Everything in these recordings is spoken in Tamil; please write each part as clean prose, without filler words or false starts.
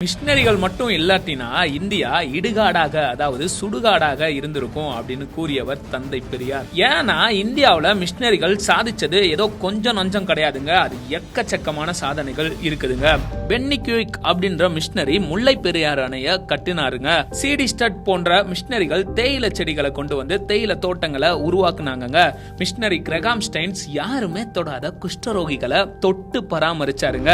மிஷினரிகள் மட்டும் இல்லாட்டினா இந்தியா இடுகாடாக, அதாவது சுடுகாடாக இருந்திருக்கும் அப்படின்னு கூறியவர் தந்தை பெரியார். ஏன்னா இந்தியாவில் மிஷினரிகள் சாதிச்சது ஏதோ கொஞ்சம் நஞ்சம் கிடையாதுங்க, அது எக்கச்சக்கமான சாதனைகள் இருக்குதுங்க. பென்னி குயிக் அப்படின்ற மிஷினரி முல்லை பெரியார் அணைய கட்டினாருங்க. சிடி ஸ்டட் போன்ற மிஷினரிகள் தேயிலை செடிகளை கொண்டு வந்து தேயிலை தோட்டங்களை உருவாக்குனாங்க. மிஷினரி கிரகாம் ஸ்டைன்ஸ் யாருமே தொடாத குஷ்டரோகிகளை தொட்டு பராமரிச்சாருங்க.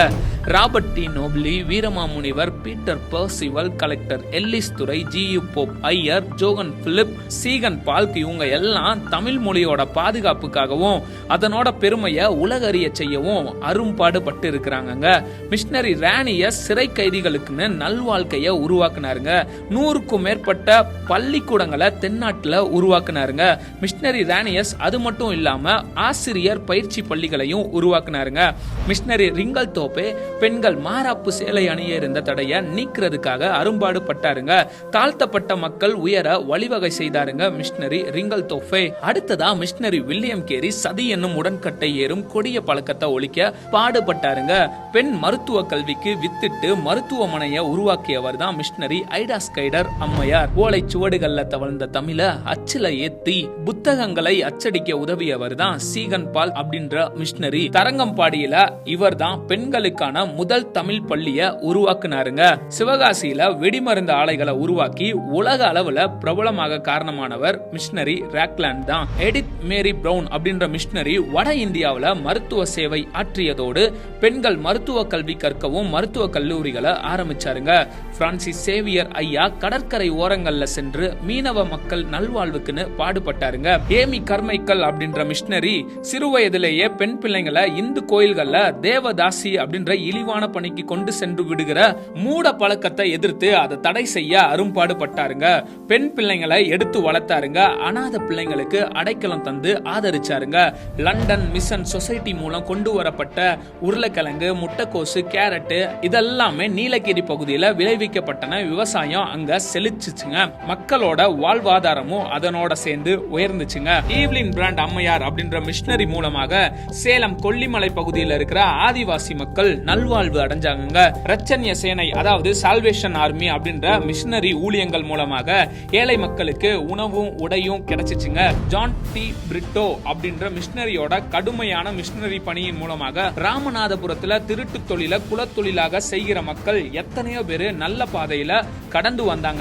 Robert de Nobili, Veeramamunivar, Peter Percival, collector Ellis Durai, G U. Pope Iyer, Johann Philipp, Ziegenbalg இவங்க எல்லாம் தமிழ் மொழியோட பாதுகாப்புக்காகவும் அதனோட பெருமையை உலகறிய செய்யவும் அரும்பாடுபட்டு இருக்கிறாங்க. மிஷினரி ராணியஸ் சிறை கைதிகளுக்குன்னு நல்வாழ்க்கைய உருவாக்குனாருங்க. 100க்கும் மேற்பட்ட பள்ளிக்கூடங்களை தென்னாட்டுல உருவாக்குனாருங்க. மிஷினரி ராணியஸ் அது மட்டும் இல்லாம ஆசிரியர் பயிற்சி பள்ளிகளையும் உருவாக்குனாருங்க. மிஷினரி ரிங்கல் தோப்பே பெண்கள் மாராப்பு சேலை அணிய இருந்த தடையை நீக்கிறதுக்காக அரும்பாடு பட்டாருங்க. தாழ்த்தப்பட்ட மக்கள் உயர வழிவகை செய்தாருங்க மிஷினரி ரிங்கல் தோப்பே. அடுத்ததா மிஷினரி வில்லியம் கேரி சதி என்னும் உடன்கட்டை ஏறும் கொடிய பழக்கத்தை ஒழிக்க பாடுபட்டாருங்க. பெண் மருத்துவ கல்விக்கு வித்திட்டு மருத்துவமனையை உருவாக்கியவர் தான் மிஷினரி ஐடா ஸ்கைடர் அம்மையார். ஓலை சுவடுகள்ல தவழ்ந்த தமிழ அச்சில ஏத்தி புத்தகங்களை அச்சடிக்க உதவியவர் தான் சீகன் பால் அப்படின்ற மிஷினரி. தரங்கம்பாடியில இவர் தான் பெண்களுக்கான முதல் தமிழ் பள்ளிய உருவாக்குனாருங்க. சிவகாசியில வெடிமருந்து ஆலைகளை உருவாக்கி உலக அளவுல பிரபலமாக காரணமானவர் மிஷினரி ராக்லாண்ட் தான். எடித் மேரி பிரவுன் அப்படின்ற மிஷினரி வட இந்தியாவில மருத்துவ சேவை ஆற்றியதோடு பெண்கள் மருத்துவ கல்வி கற்கவும் மருத்துவ கல்லூரிகளை ஆரம்பிச்சாருங்க. பிரான்சிஸ் சேவியர் ஐயா கடற்கரை ஓரங்கள்ல சென்று மீனவ மக்கள் நல்வாழ்வுக்குன்னு பாடுபட்டாருங்க. ஏமி கர்மைக்கல் அப்படின்ற மிஷினரி சிறு வயதிலேயே பெண் பிள்ளைங்களை இந்து கோயில்கள்ல தேவதாசி அப்படின்ற இழிவான பணிக்கு கொண்டு சென்று விடுகிற மூட பழக்கத்தை எதிர்த்து அதை தடை செய்ய அரும்பாடுபட்டாருங்க. பெண் பிள்ளைங்களை எடுத்து வளர்த்தாருங்க. அநாத பிள்ளைங்களுக்கு அடைக்கலம் தந்து ஆதரிச்சாருங்க. லண்டன் மிஷன் சொசைட்டி மூலம் கொண்டு வரப்பட்ட உருளைக்கிழங்கு, முட்டைக்கோசு, கேரட் இதெல்லாமே நீலகிரி பகுதியில விளைவிக்கப்பட்டன. விவசாயம் அங்க செழிச்சுச்சுங்க. மக்களோட வாழ்வாதாரமும் அதனோட சேர்ந்து உயர்ந்துச்சுங்க. ஈவ்லின் பிராண்ட் அம்மையார் அப்படின்ற மிஷினரி மூலமாக சேலம் கொல்லிமலை பகுதியில் இருக்கிற ஆதிவாசி மக்கள் நல்வாழ்வு அடைஞ்சாங்க. ரச்சன்ய சேனை அதாவது சால்வேஷன் ஆர்மி அப்படின்ற மிஷினரி ஊழியங்கள் மூலமாக ஏழை மக்களுக்கு உணவும் உடையும் கிடைச்சிச்சுங்க. ஜான் டி பிரிட்டோ அப்படின்ற மிஷினரியோட கடுமையான மிஷினரி பணியின் மூலமாக ராமநாதபுரத்துல திருட்டு தொழில குலத்தொழிலாக செய்கிற மக்கள் எத்தனையோ பேரு நல்ல பாதையில கடந்து வந்தாங்க.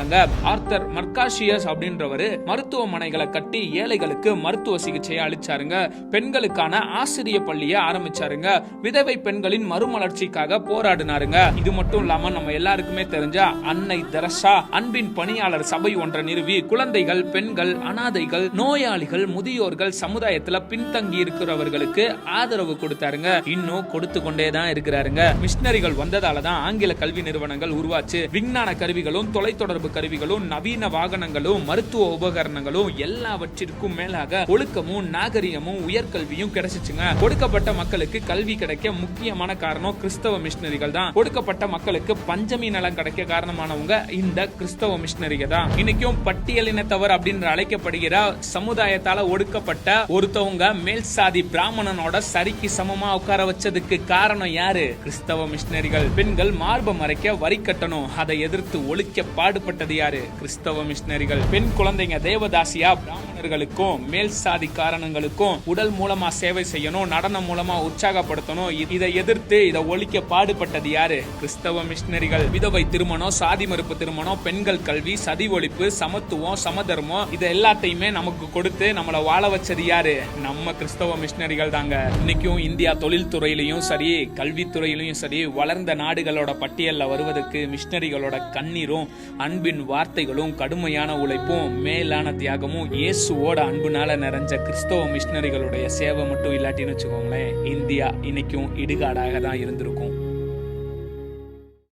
ஆர்த்தர் மர்காஷியஸ் அப்படின்றவரு மருத்துவமனைகளை கட்டி ஏழைகளுக்கு மருத்துவ சிகிச்சையை அளிச்சாருங்க. பெண்களுக்கான ஆசிரிய பள்ளியை ஆரம்பிச்சாருங்க. விதவை பெண்களின் மறுமலர்ச்சிக்காக போராடினாருங்க. இது மட்டும் இல்லாம நம்ம எல்லாருக்குமே தெரிஞ்ச அன்னை தெரசா அன்பின் பணியாளர் சபை ஒன்றை நிறுவி குழந்தைகள், பெண்கள், அனாதைகள், நோயாளிகள், முதியோர்கள், சமுதாயத்துல பின்தங்கி இருக்கிறவர்களுக்கு ஆதரவு கொடுத்தாருங்க. இன்னும் கொடுத்து கொண்டேதான் இருக்கிறாருங்க. மிஷினரிகள் வந்ததாலதான் ஆங்கில கல்வி நிறுவனங்கள் உருவாச்சு. விஞ்ஞான கருவிகளும் தொலைத்தொடர்பு கருவிகளும் நவீன வாகனங்களும் மருத்துவ உபகரணங்களும் எல்லாவற்றிற்கும் மேலாக ஒழுக்கமும் நாகரிகமும் உயர்கல்வியும் கிடைச்சிச்சுங்க. கொடுக்கப்பட்ட மக்களுக்கு கல்வி கிடைக்க முக்கியமான காரணம் கிறிஸ்தவ மிஷினரிகள் தான். கொடுக்கப்பட்ட மக்களுக்கு பஞ்சமி நலம் கிடைக்க காரணமானவங்க இந்த கிறிஸ்தவ மிஷினரிகள் தான். இன்னைக்கும் பட்டியலினத்தவர் அப்படின்னு அழைக்கப்படுகிற சமுதாயத்தால ஒடுக்கப்பட்ட ஒருத்தவங்க மேல் சாதி பிராமணனோட சரிக்கு சமமா உட்கார வச்சதுக்கு காரணம் யாரு? கிறிஸ்தவ மிஷினரிகள். பெண்கள் மார்பை மறைக்க வரி கட்டணும், அதை எதிர்த்து ஒழிக்க பாடுபட்டது யாரு? கிறிஸ்தவ மிஷினரிகள். பெண் குழந்தைங்க தேவதாசியா பிராமணர்களுக்கும் மேல் சாதி காரணங்களுக்கும் உடல் மூலமா சேவை செய்யணும், நடனம் மூலமா உற்சாகப்படுத்தணும், இதை எதிர்த்து இதை ஒழிக்க பாடுபட்டது யாரு? கிறிஸ்தவ மிஷினரிகள். விதவை திருமணம், சாதி மறுப்பு திருமணம், பெண்கள் கல்வி, சதி ஒழிப்பு, சமத்துவம், சமதர்மம் இது எல்லாத்தையுமே நமக்கு கொடுத்து நம்மளை வாழ வச்சது யாரு? நம்ம கிறிஸ்தவ மிஷினரிகள் தாங்க. இன்னைக்கும் இந்தியா தொழில் துறையிலையும் சரி, கல்வித்துறையிலையும் சரி, வளர்ந்த நாடுகளோட பட்டியல்ல வருவதற்கு மிஷினரிகளோட கண்ணீரும் அன்பின் வார்த்தைகளும் கடுமையான உழைப்பும் மேலான தியாகமும் இயேசுவோட அன்புனால நிறைஞ்ச கிறிஸ்தவ மிஷினரிகளுடைய சேவை மட்டும் இல்லாட்டின்னு வச்சுக்கோங்களேன், இந்தியா இன்னைக்கும் இடுகாடாக தான் இருந்திருக்கும்.